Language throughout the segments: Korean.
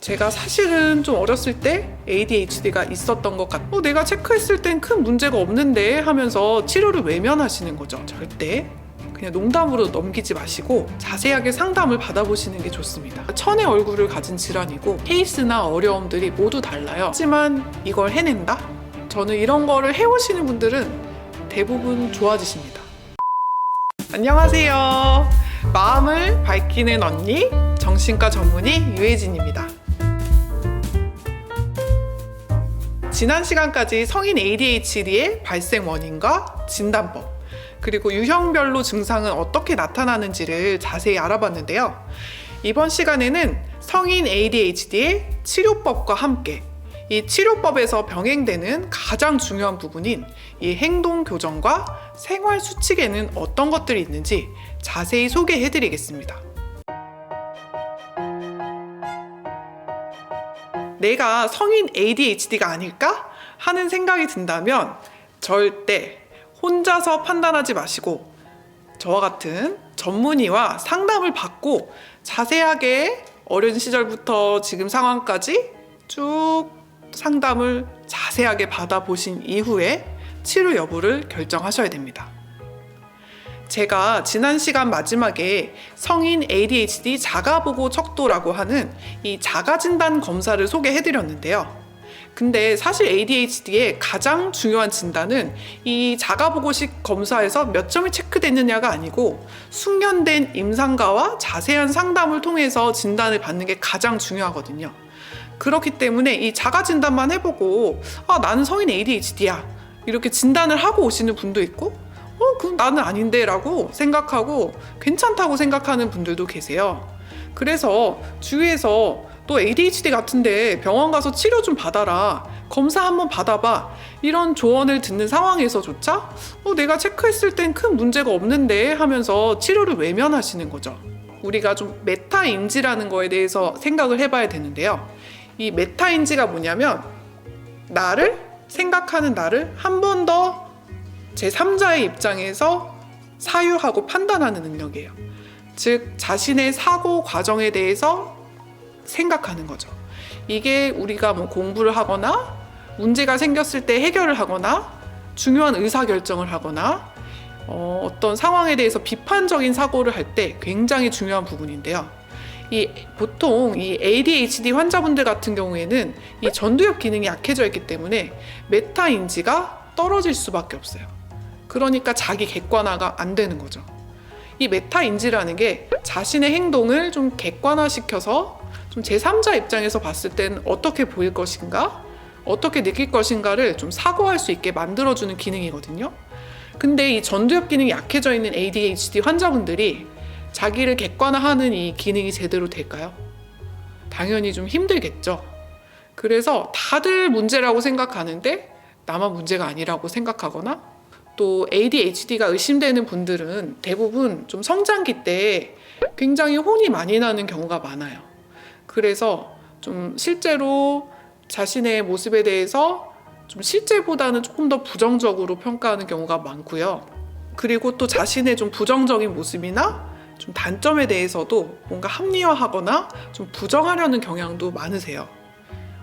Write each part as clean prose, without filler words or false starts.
제가 사실은 좀 어렸을 때 ADHD가 있었던 것 같고 내가 체크했을 땐 큰 문제가 없는데 하면서 치료를 외면하시는 거죠. 절대 그냥 농담으로 넘기지 마시고 자세하게 상담을 받아보시는 게 좋습니다. 천의 얼굴을 가진 질환이고 케이스나 어려움들이 모두 달라요. 하지만 이걸 해낸다? 저는 이런 거를 해오시는 분들은 대부분 좋아지십니다. 안녕하세요. 마음을 밝히는 언니 정신과 전문의 유혜진입니다. 지난 시간까지 성인 ADHD의 발생 원인과 진단법, 그리고 유형별로 증상은 어떻게 나타나는지를 자세히 알아봤는데요. 이번 시간에는 성인 ADHD의 치료법과 함께 이 치료법에서 병행되는 가장 중요한 부분인 이 행동 교정과 생활 수칙에는 어떤 것들이 있는지 자세히 소개해드리겠습니다. 내가 성인 ADHD가 아닐까 하는 생각이 든다면 절대 혼자서 판단하지 마시고 저와 같은 전문의와 상담을 받고 자세하게 어린 시절부터 지금 상황까지 쭉 상담을 자세하게 받아보신 이후에 치료 여부를 결정하셔야 됩니다. 제가 지난 시간 마지막에 성인 ADHD 자가보고 척도라고 하는 이 자가진단 검사를 소개해드렸는데요. 근데 사실 ADHD의 가장 중요한 진단은 이 자가보고식 검사에서 몇 점이 체크됐느냐가 아니고 숙련된 임상가와 자세한 상담을 통해서 진단을 받는 게 가장 중요하거든요. 그렇기 때문에 이 자가진단만 해보고 나는 성인 ADHD야 이렇게 진단을 하고 오시는 분도 있고 그럼 나는 아닌데 라고 생각하고 괜찮다고 생각하는 분들도 계세요. 그래서 주위에서 또 ADHD 같은데 병원 가서 치료 좀 받아라, 검사 한번 받아봐, 이런 조언을 듣는 상황에서조차 내가 체크했을 땐 큰 문제가 없는데 하면서 치료를 외면하시는 거죠. 우리가 좀 메타인지라는 거에 대해서 생각을 해봐야 되는데요. 이 메타인지가 뭐냐면 나를 생각하는 나를 한 번 더 제3자의 입장에서 사유하고 판단하는 능력이에요. 즉 자신의 사고 과정에 대해서 생각하는 거죠. 이게 우리가 공부를 하거나 문제가 생겼을 때 해결을 하거나 중요한 의사결정을 하거나 어떤 상황에 대해서 비판적인 사고를 할 때 굉장히 중요한 부분인데요. 보통 이 ADHD 환자분들 같은 경우에는 이 전두엽 기능이 약해져 있기 때문에 메타인지가 떨어질 수밖에 없어요. 그러니까 자기 객관화가 안 되는 거죠. 이 메타인지라는 게 자신의 행동을 좀 객관화시켜서 좀 제3자 입장에서 봤을 땐 어떻게 보일 것인가, 어떻게 느낄 것인가를 좀 사고할 수 있게 만들어주는 기능이거든요. 근데 이 전두엽 기능이 약해져 있는 ADHD 환자분들이 자기를 객관화하는 이 기능이 제대로 될까요? 당연히 좀 힘들겠죠. 그래서 다들 문제라고 생각하는데 나만 문제가 아니라고 생각하거나 또 ADHD가 의심되는 분들은 대부분 좀 성장기 때 굉장히 혼이 많이 나는 경우가 많아요. 그래서 좀 실제로 자신의 모습에 대해서 좀 실제보다는 조금 더 부정적으로 평가하는 경우가 많고요. 그리고 또 자신의 좀 부정적인 모습이나 좀 단점에 대해서도 뭔가 합리화하거나 좀 부정하려는 경향도 많으세요.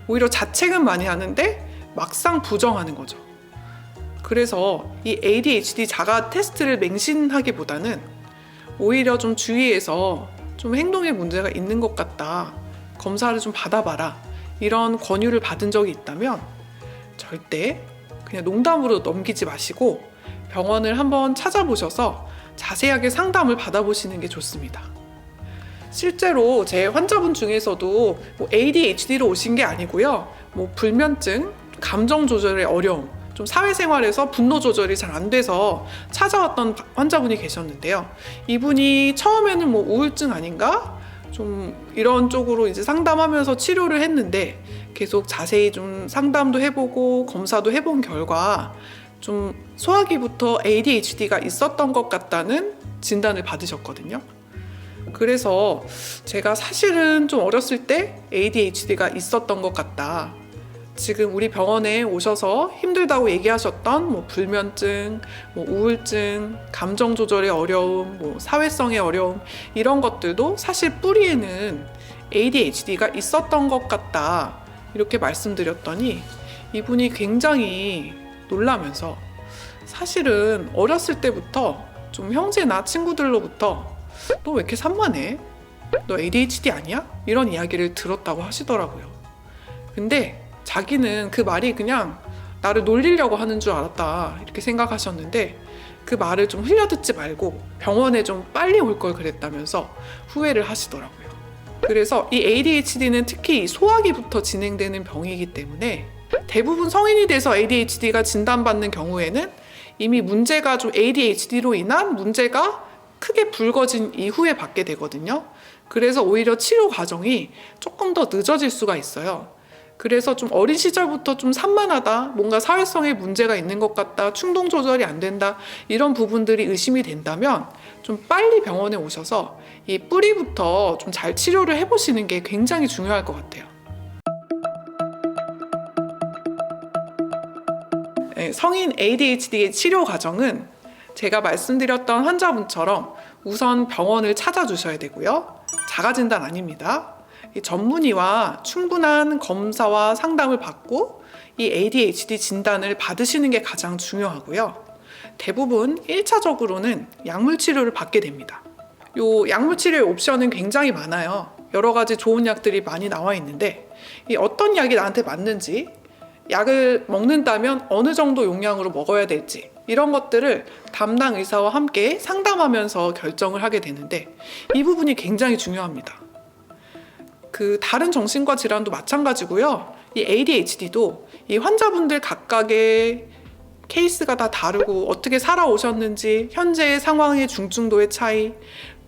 오히려 자책은 많이 하는데 막상 부정하는 거죠. 그래서 이 ADHD 자가 테스트를 맹신하기보다는 오히려 좀 주위에서 좀 행동에 문제가 있는 것 같다, 검사를 좀 받아봐라, 이런 권유를 받은 적이 있다면 절대 그냥 농담으로 넘기지 마시고 병원을 한번 찾아보셔서 자세하게 상담을 받아보시는 게 좋습니다. 실제로 제 환자분 중에서도 ADHD로 오신 게 아니고요. 불면증, 감정 조절의 어려움, 좀 사회생활에서 분노 조절이 잘 안 돼서 찾아왔던 환자분이 계셨는데요. 이분이 처음에는 우울증 아닌가? 좀 이런 쪽으로 이제 상담하면서 치료를 했는데 계속 자세히 좀 상담도 해보고 검사도 해본 결과 좀 소화기부터 ADHD가 있었던 것 같다는 진단을 받으셨거든요. 그래서 제가 사실은 좀 어렸을 때 ADHD가 있었던 것 같다, 지금 우리 병원에 오셔서 힘들다고 얘기하셨던 불면증, 우울증, 감정 조절의 어려움, 사회성의 어려움, 이런 것들도 사실 뿌리에는 ADHD가 있었던 것 같다 이렇게 말씀드렸더니 이분이 굉장히 놀라면서 사실은 어렸을 때부터 좀 형제나 친구들로부터 너 왜 이렇게 산만해? 너 ADHD 아니야? 이런 이야기를 들었다고 하시더라고요. 근데 자기는 그 말이 그냥 나를 놀리려고 하는 줄 알았다 이렇게 생각하셨는데 그 말을 좀 흘려듣지 말고 병원에 좀 빨리 올 걸 그랬다면서 후회를 하시더라고요. 그래서 이 ADHD는 특히 소화기부터 진행되는 병이기 때문에 대부분 성인이 돼서 ADHD가 진단받는 경우에는 이미 문제가 좀 ADHD로 인한 문제가 크게 불거진 이후에 받게 되거든요. 그래서 오히려 치료 과정이 조금 더 늦어질 수가 있어요. 그래서 좀 어린 시절부터 좀 산만하다, 뭔가 사회성에 문제가 있는 것 같다, 충동 조절이 안 된다 이런 부분들이 의심이 된다면 좀 빨리 병원에 오셔서 이 뿌리부터 좀 잘 치료를 해보시는 게 굉장히 중요할 것 같아요. 네, 성인 ADHD의 치료 과정은 제가 말씀드렸던 환자분처럼 우선 병원을 찾아주셔야 되고요. 자가진단 아닙니다. 이 전문의와 충분한 검사와 상담을 받고 이 ADHD 진단을 받으시는 게 가장 중요하고요. 대부분 1차적으로는 약물 치료를 받게 됩니다. 요 약물 치료의 옵션은 굉장히 많아요. 여러 가지 좋은 약들이 많이 나와 있는데 이 어떤 약이 나한테 맞는지, 약을 먹는다면 어느 정도 용량으로 먹어야 될지 이런 것들을 담당 의사와 함께 상담하면서 결정을 하게 되는데 이 부분이 굉장히 중요합니다. 그 다른 정신과 질환도 마찬가지고요. 이 ADHD도 이 환자분들 각각의 케이스가 다 다르고 어떻게 살아오셨는지, 현재의 상황의 중증도의 차이,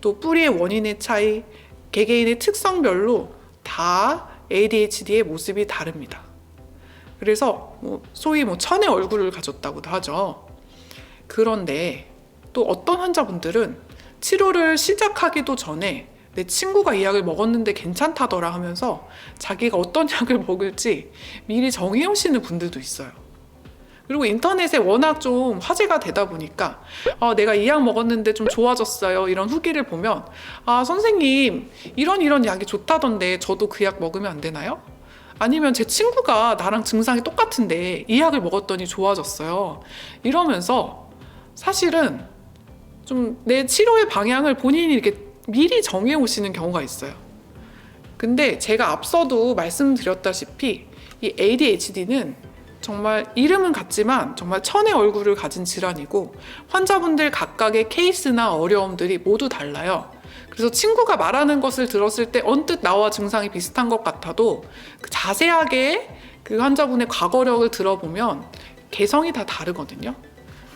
또 뿌리의 원인의 차이, 개개인의 특성별로 다 ADHD의 모습이 다릅니다. 그래서 소위 천의 얼굴을 가졌다고도 하죠. 그런데 또 어떤 환자분들은 치료를 시작하기도 전에 내 친구가 이 약을 먹었는데 괜찮다더라 하면서 자기가 어떤 약을 먹을지 미리 정해 오시는 분들도 있어요. 그리고 인터넷에 워낙 좀 화제가 되다 보니까 내가 이 약 먹었는데 좀 좋아졌어요 이런 후기를 보면 선생님 이런 약이 좋다던데 저도 그 약 먹으면 안 되나요? 아니면 제 친구가 나랑 증상이 똑같은데 이 약을 먹었더니 좋아졌어요 이러면서 사실은 좀 내 치료의 방향을 본인이 이렇게 미리 정해 오시는 경우가 있어요. 근데 제가 앞서도 말씀드렸다시피 이 ADHD는 정말 이름은 같지만 정말 천의 얼굴을 가진 질환이고 환자분들 각각의 케이스나 어려움들이 모두 달라요. 그래서 친구가 말하는 것을 들었을 때 언뜻 나와 증상이 비슷한 것 같아도 자세하게 그 환자분의 과거력을 들어보면 개성이 다 다르거든요.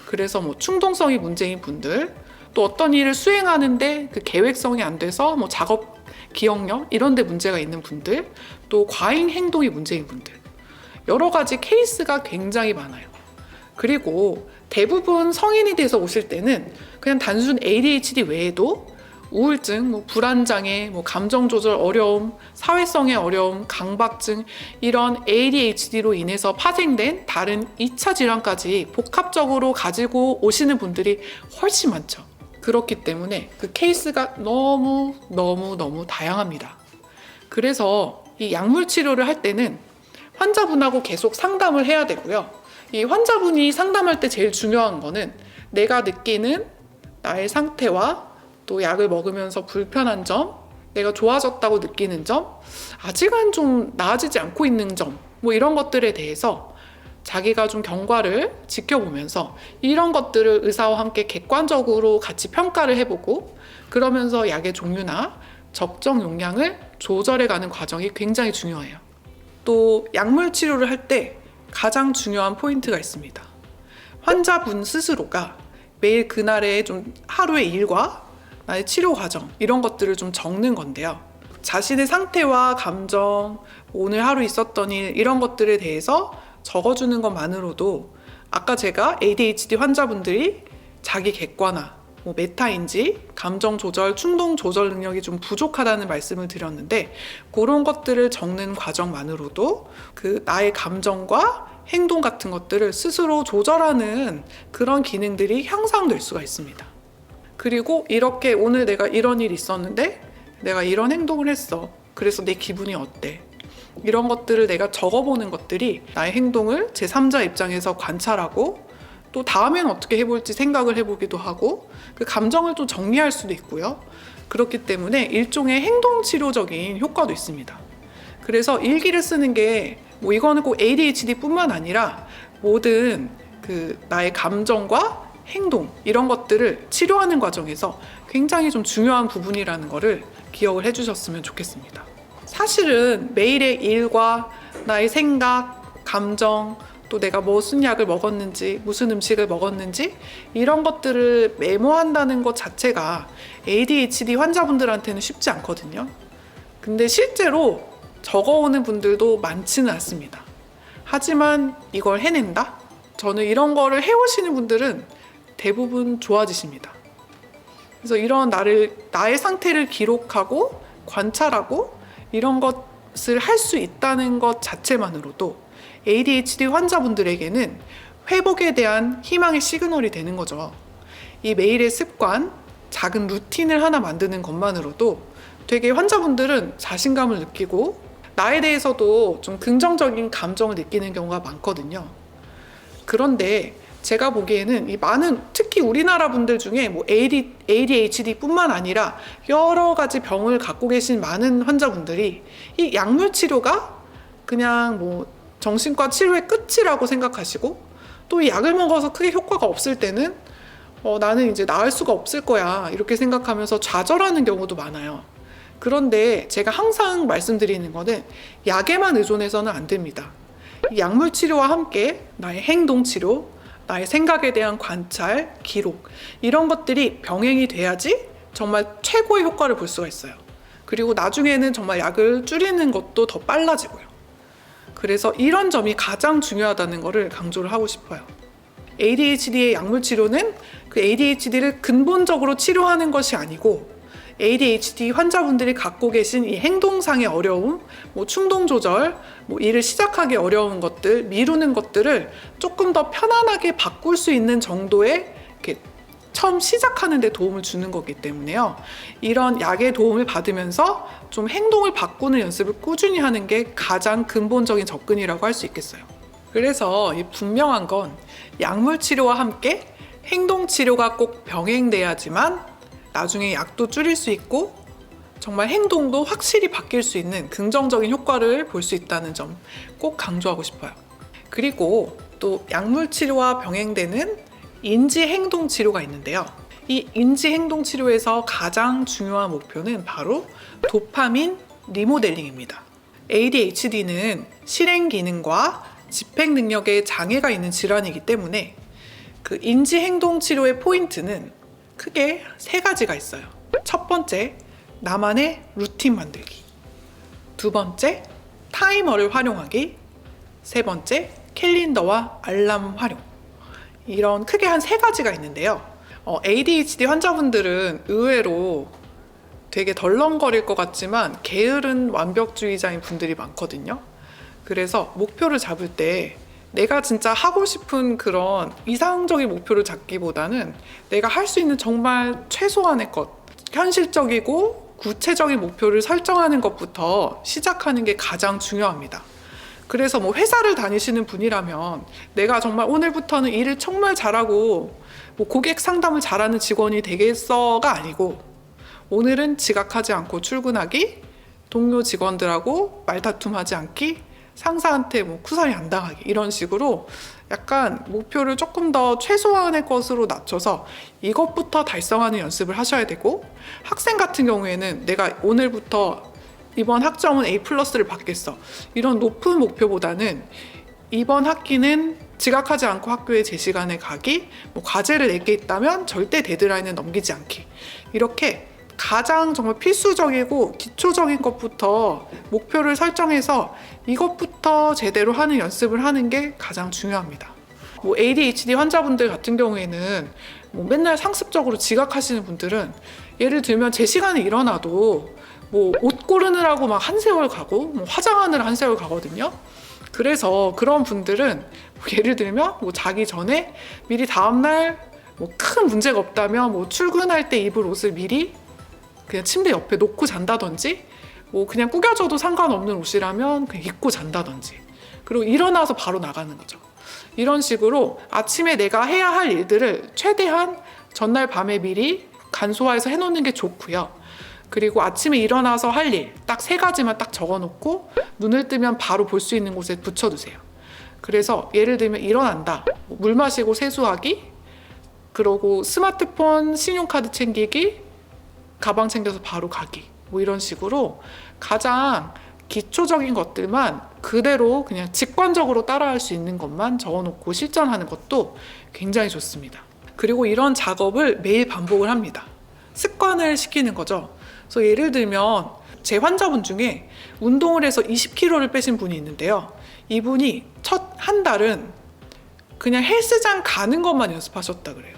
그래서 충동성이 문제인 분들, 또 어떤 일을 수행하는데 그 계획성이 안 돼서 작업 기억력 이런 데 문제가 있는 분들, 또 과잉 행동이 문제인 분들, 여러 가지 케이스가 굉장히 많아요. 그리고 대부분 성인이 돼서 오실 때는 그냥 단순 ADHD 외에도 우울증, 불안장애, 감정 조절 어려움, 사회성의 어려움, 강박증 이런 ADHD로 인해서 파생된 다른 2차 질환까지 복합적으로 가지고 오시는 분들이 훨씬 많죠. 그렇기 때문에 그 케이스가 너무 다양합니다. 그래서 이 약물 치료를 할 때는 환자분하고 계속 상담을 해야 되고요. 이 환자분이 상담할 때 제일 중요한 거는 내가 느끼는 나의 상태와 또 약을 먹으면서 불편한 점, 내가 좋아졌다고 느끼는 점, 아직은 좀 나아지지 않고 있는 점, 이런 것들에 대해서 자기가 좀 경과를 지켜보면서 이런 것들을 의사와 함께 객관적으로 같이 평가를 해보고 그러면서 약의 종류나 적정 용량을 조절해가는 과정이 굉장히 중요해요. 또 약물 치료를 할 때 가장 중요한 포인트가 있습니다. 환자분 스스로가 매일 그날의 좀 하루의 일과 나의 치료 과정 이런 것들을 좀 적는 건데요. 자신의 상태와 감정, 오늘 하루 있었던 일 이런 것들에 대해서 적어주는 것만으로도 아까 제가 ADHD 환자분들이 자기 객관화, 메타인지, 감정 조절, 충동 조절 능력이 좀 부족하다는 말씀을 드렸는데 그런 것들을 적는 과정만으로도 그 나의 감정과 행동 같은 것들을 스스로 조절하는 그런 기능들이 향상될 수가 있습니다. 그리고 이렇게 오늘 내가 이런 일이 있었는데 내가 이런 행동을 했어. 그래서 내 기분이 어때? 이런 것들을 내가 적어보는 것들이 나의 행동을 제3자 입장에서 관찰하고 또 다음에는 어떻게 해볼지 생각을 해보기도 하고 그 감정을 좀 정리할 수도 있고요. 그렇기 때문에 일종의 행동치료적인 효과도 있습니다. 그래서 일기를 쓰는 게 뭐 이거는 꼭 ADHD뿐만 아니라 모든 그 나의 감정과 행동 이런 것들을 치료하는 과정에서 굉장히 좀 중요한 부분이라는 거를 기억을 해주셨으면 좋겠습니다. 사실은 매일의 일과 나의 생각, 감정, 또 내가 무슨 약을 먹었는지, 무슨 음식을 먹었는지 이런 것들을 메모한다는 것 자체가 ADHD 환자분들한테는 쉽지 않거든요. 근데 실제로 적어오는 분들도 많지는 않습니다. 하지만 이걸 해낸다? 저는 이런 거를 해오시는 분들은 대부분 좋아지십니다. 그래서 이런 나의 상태를 기록하고 관찰하고 이런 것을 할 수 있다는 것 자체만으로도 ADHD 환자분들에게는 회복에 대한 희망의 시그널이 되는 거죠. 이 매일의 습관, 작은 루틴을 하나 만드는 것만으로도 되게 환자분들은 자신감을 느끼고 나에 대해서도 좀 긍정적인 감정을 느끼는 경우가 많거든요. 그런데 제가 보기에는 이 많은 특히 우리나라 분들 중에 뭐 ADHD뿐만 아니라 여러 가지 병을 갖고 계신 많은 환자분들이 이 약물 치료가 그냥 뭐 정신과 치료의 끝이라고 생각하시고 또 이 약을 먹어서 크게 효과가 없을 때는 나는 이제 나을 수가 없을 거야 이렇게 생각하면서 좌절하는 경우도 많아요. 그런데 제가 항상 말씀드리는 거는 약에만 의존해서는 안 됩니다. 이 약물 치료와 함께 나의 행동 치료, 나의 생각에 대한 관찰, 기록 이런 것들이 병행이 돼야지 정말 최고의 효과를 볼 수가 있어요. 그리고 나중에는 정말 약을 줄이는 것도 더 빨라지고요. 그래서 이런 점이 가장 중요하다는 것을 강조를 하고 싶어요. ADHD의 약물 치료는 그 ADHD를 근본적으로 치료하는 것이 아니고 ADHD 환자분들이 갖고 계신 이 행동상의 어려움, 뭐 충동 조절, 뭐 일을 시작하기 어려운 것들, 미루는 것들을 조금 더 편안하게 바꿀 수 있는 정도의 이렇게 처음 시작하는 데 도움을 주는 거기 때문에요. 이런 약의 도움을 받으면서 좀 행동을 바꾸는 연습을 꾸준히 하는 게 가장 근본적인 접근이라고 할 수 있겠어요. 그래서 분명한 건 약물 치료와 함께 행동 치료가 꼭 병행돼야지만 나중에 약도 줄일 수 있고 정말 행동도 확실히 바뀔 수 있는 긍정적인 효과를 볼 수 있다는 점 꼭 강조하고 싶어요. 그리고 또 약물 치료와 병행되는 인지행동 치료가 있는데요. 이 인지행동 치료에서 가장 중요한 목표는 바로 도파민 리모델링입니다. ADHD는 실행 기능과 집행 능력에 장애가 있는 질환이기 때문에 그 인지행동 치료의 포인트는 크게 3가지가 있어요. 첫 번째, 나만의 루틴 만들기. 두 번째, 타이머를 활용하기. 세 번째, 캘린더와 알람 활용. 이런 크게 한 3가지가 있는데요. ADHD 환자분들은 의외로 되게 덜렁거릴 것 같지만 게으른 완벽주의자인 분들이 많거든요. 그래서 목표를 잡을 때 내가 진짜 하고 싶은 그런 이상적인 목표를 잡기보다는 내가 할 수 있는 정말 최소한의 것, 현실적이고 구체적인 목표를 설정하는 것부터 시작하는 게 가장 중요합니다. 그래서 뭐 회사를 다니시는 분이라면 내가 정말 오늘부터는 일을 정말 잘하고 뭐 고객 상담을 잘하는 직원이 되겠어가 아니고 오늘은 지각하지 않고 출근하기, 동료 직원들하고 말다툼하지 않기, 상사한테 뭐 쿠사리 안 당하기 이런 식으로 약간 목표를 조금 더 최소한의 것으로 낮춰서 이것부터 달성하는 연습을 하셔야 되고, 학생 같은 경우에는 내가 오늘부터 이번 학점은 A+를 받겠어 이런 높은 목표보다는 이번 학기는 지각하지 않고 학교에 제 시간에 가기, 뭐 과제를 낼 게 있다면 절대 데드라인을 넘기지 않기, 이렇게 가장 정말 필수적이고 기초적인 것부터 목표를 설정해서 이것부터 제대로 하는 연습을 하는 게 가장 중요합니다. 뭐 ADHD 환자분들 같은 경우에는 뭐 맨날 상습적으로 지각하시는 분들은 예를 들면 제 시간에 일어나도 뭐 옷 고르느라고 막 한 세월 가고 뭐 화장하느라 한 세월 가거든요. 그래서 그런 분들은 뭐 예를 들면 뭐 자기 전에 미리 다음날 뭐 큰 문제가 없다면 뭐 출근할 때 입을 옷을 미리 그냥 침대 옆에 놓고 잔다든지 뭐 그냥 구겨져도 상관없는 옷이라면 그냥 입고 잔다든지, 그리고 일어나서 바로 나가는 거죠. 이런 식으로 아침에 내가 해야 할 일들을 최대한 전날 밤에 미리 간소화해서 해놓는 게 좋고요. 그리고 아침에 일어나서 할 일 딱 3가지만 딱 적어놓고 눈을 뜨면 바로 볼 수 있는 곳에 붙여두세요. 그래서 예를 들면 일어난다, 물 마시고 세수하기, 그러고 스마트폰, 신용카드 챙기기, 가방 챙겨서 바로 가기, 뭐 이런 식으로 가장 기초적인 것들만 그대로 그냥 직관적으로 따라할 수 있는 것만 적어놓고 실천하는 것도 굉장히 좋습니다. 그리고 이런 작업을 매일 반복을 합니다. 습관을 시키는 거죠. 그래서 예를 들면 제 환자분 중에 운동을 해서 20kg를 빼신 분이 있는데요. 이분이 첫 한 달은 그냥 헬스장 가는 것만 연습하셨다 그래요.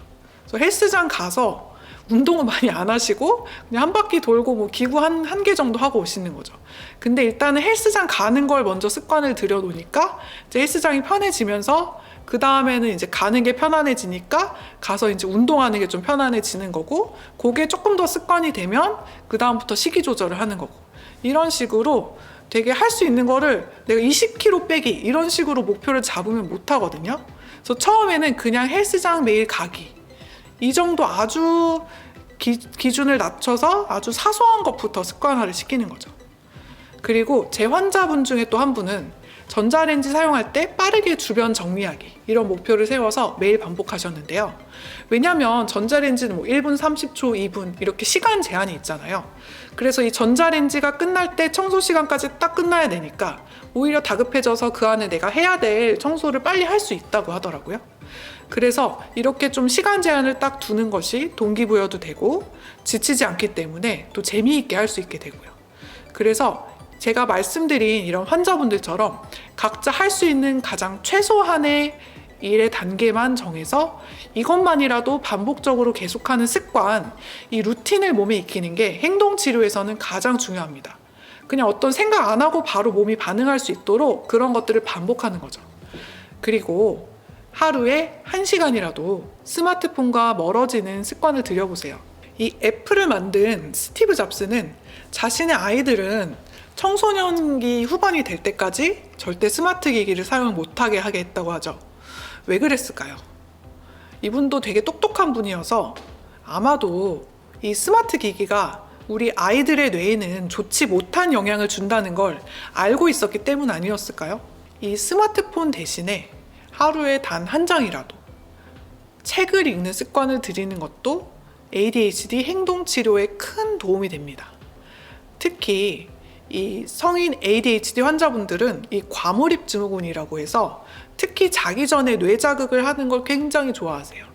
그래서 헬스장 가서 운동을 많이 안 하시고 그냥 한 바퀴 돌고 뭐 기구 한 개 정도 하고 오시는 거죠. 근데 일단은 헬스장 가는 걸 먼저 습관을 들여놓으니까 이제 헬스장이 편해지면서 그 다음에는 이제 가는 게 편안해지니까 가서 이제 운동하는 게 좀 편안해지는 거고, 그게 조금 더 습관이 되면 그 다음부터 식이 조절을 하는 거고, 이런 식으로 되게 할 수 있는 거를 내가 20kg 빼기 이런 식으로 목표를 잡으면 못 하거든요. 그래서 처음에는 그냥 헬스장 매일 가기, 이 정도 아주 기준을 낮춰서 아주 사소한 것부터 습관화를 시키는 거죠. 그리고 제 환자분 중에 또 한 분은 전자레인지 사용할 때 빠르게 주변 정리하기, 이런 목표를 세워서 매일 반복하셨는데요. 왜냐하면 전자레인지는 뭐 1분 30초, 2분 이렇게 시간 제한이 있잖아요. 그래서 이 전자레인지가 끝날 때 청소 시간까지 딱 끝나야 되니까 오히려 다급해져서 그 안에 내가 해야 될 청소를 빨리 할 수 있다고 하더라고요. 그래서 이렇게 좀 시간 제한을 딱 두는 것이 동기부여도 되고 지치지 않기 때문에 또 재미있게 할 수 있게 되고요. 그래서 제가 말씀드린 이런 환자분들처럼 각자 할 수 있는 가장 최소한의 일의 단계만 정해서 이것만이라도 반복적으로 계속하는 습관, 이 루틴을 몸에 익히는 게 행동치료에서는 가장 중요합니다. 그냥 어떤 생각 안 하고 바로 몸이 반응할 수 있도록 그런 것들을 반복하는 거죠. 그리고 하루에 1시간이라도 스마트폰과 멀어지는 습관을 들여보세요. 이 애플을 만든 스티브 잡스는 자신의 아이들은 청소년기 후반이 될 때까지 절대 스마트 기기를 사용 못하게 하겠다고 하죠. 왜 그랬을까요? 이분도 되게 똑똑한 분이어서 아마도 이 스마트 기기가 우리 아이들의 뇌에는 좋지 못한 영향을 준다는 걸 알고 있었기 때문 아니었을까요? 이 스마트폰 대신에 하루에 단 1장이라도 책을 읽는 습관을 들이는 것도 ADHD 행동 치료에 큰 도움이 됩니다. 특히 이 성인 ADHD 환자분들은 이 과몰입 증후군이라고 해서 특히 자기 전에 뇌 자극을 하는 걸 굉장히 좋아하세요.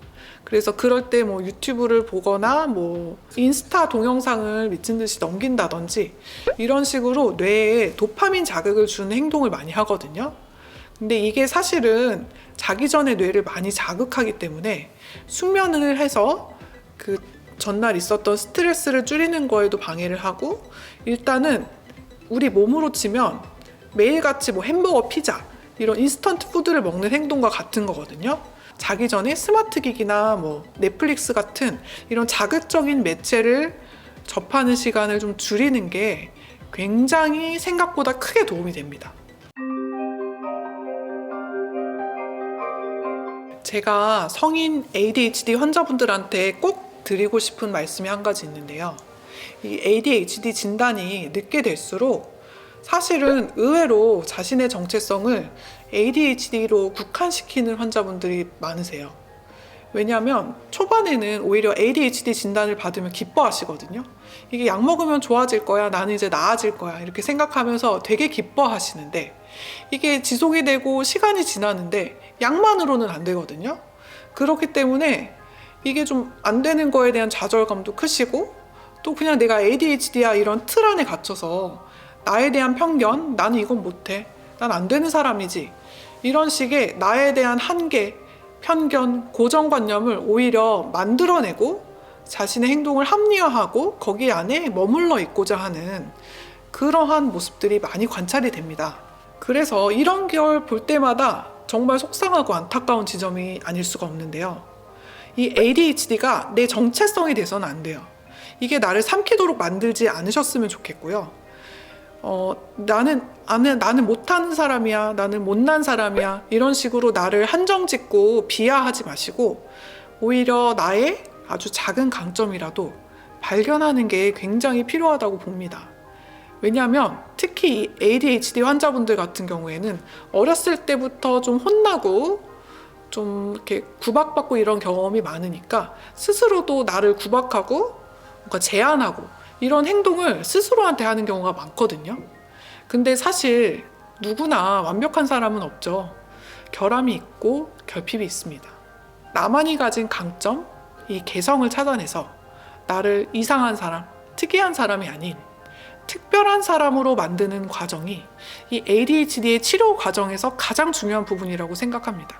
그래서 그럴 때 뭐 유튜브를 보거나 뭐 인스타 동영상을 미친 듯이 넘긴다든지 이런 식으로 뇌에 도파민 자극을 주는 행동을 많이 하거든요. 근데 이게 사실은 자기 전에 뇌를 많이 자극하기 때문에 숙면을 해서 그 전날 있었던 스트레스를 줄이는 거에도 방해를 하고, 일단은 우리 몸으로 치면 매일같이 뭐 햄버거, 피자 이런 인스턴트 푸드를 먹는 행동과 같은 거거든요. 자기 전에 스마트 기기나 뭐 넷플릭스 같은 이런 자극적인 매체를 접하는 시간을 좀 줄이는 게 굉장히 생각보다 크게 도움이 됩니다. 제가 성인 ADHD 환자분들한테 꼭 드리고 싶은 말씀이 한 가지 있는데요. 이 ADHD 진단이 늦게 될수록 사실은 의외로 자신의 정체성을 ADHD로 국한시키는 환자분들이 많으세요. 왜냐하면 초반에는 오히려 ADHD 진단을 받으면 기뻐하시거든요. 이게 약 먹으면 좋아질 거야, 나는 이제 나아질 거야 이렇게 생각하면서 되게 기뻐하시는데, 이게 지속이 되고 시간이 지나는데 약만으로는 안 되거든요. 그렇기 때문에 이게 좀 안 되는 거에 대한 좌절감도 크시고, 또 그냥 내가 ADHD야 이런 틀 안에 갇혀서 나에 대한 편견, 나는 이건 못해, 난 안 되는 사람이지, 이런 식의 나에 대한 한계, 편견, 고정관념을 오히려 만들어내고 자신의 행동을 합리화하고 거기 안에 머물러 있고자 하는 그러한 모습들이 많이 관찰이 됩니다. 그래서 이런 걸 볼 때마다 정말 속상하고 안타까운 지점이 아닐 수가 없는데요. 이 ADHD가 내 정체성이 돼서는 안 돼요. 이게 나를 삼키도록 만들지 않으셨으면 좋겠고요. 나는 못하는 사람이야, 나는 못난 사람이야, 이런 식으로 나를 한정 짓고 비하하지 마시고 오히려 나의 아주 작은 강점이라도 발견하는 게 굉장히 필요하다고 봅니다. 왜냐하면 특히 이 ADHD 환자분들 같은 경우에는 어렸을 때부터 좀 혼나고 좀 이렇게 구박받고 이런 경험이 많으니까 스스로도 나를 구박하고 뭔가 제한하고 이런 행동을 스스로한테 하는 경우가 많거든요. 근데 사실 누구나 완벽한 사람은 없죠. 결함이 있고 결핍이 있습니다. 나만이 가진 강점, 이 개성을 찾아내서 나를 이상한 사람, 특이한 사람이 아닌 특별한 사람으로 만드는 과정이 이 ADHD의 치료 과정에서 가장 중요한 부분이라고 생각합니다.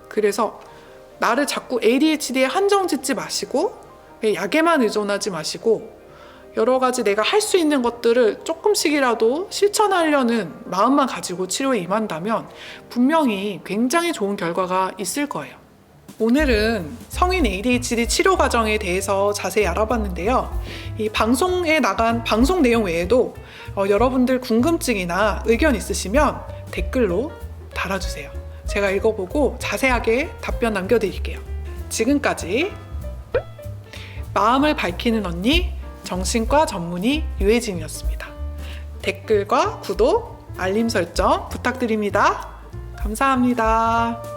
그래서 나를 자꾸 ADHD에 한정 짓지 마시고 약에만 의존하지 마시고 여러 가지 내가 할 수 있는 것들을 조금씩이라도 실천하려는 마음만 가지고 치료에 임한다면 분명히 굉장히 좋은 결과가 있을 거예요. 오늘은 성인 ADHD 치료 과정에 대해서 자세히 알아봤는데요. 이 방송에 나간 방송 내용 외에도 여러분들 궁금증이나 의견 있으시면 댓글로 달아주세요. 제가 읽어보고 자세하게 답변 남겨드릴게요. 지금까지 마음을 밝히는 언니 정신과 전문의 유혜진이었습니다. 댓글과 구독, 알림 설정 부탁드립니다. 감사합니다.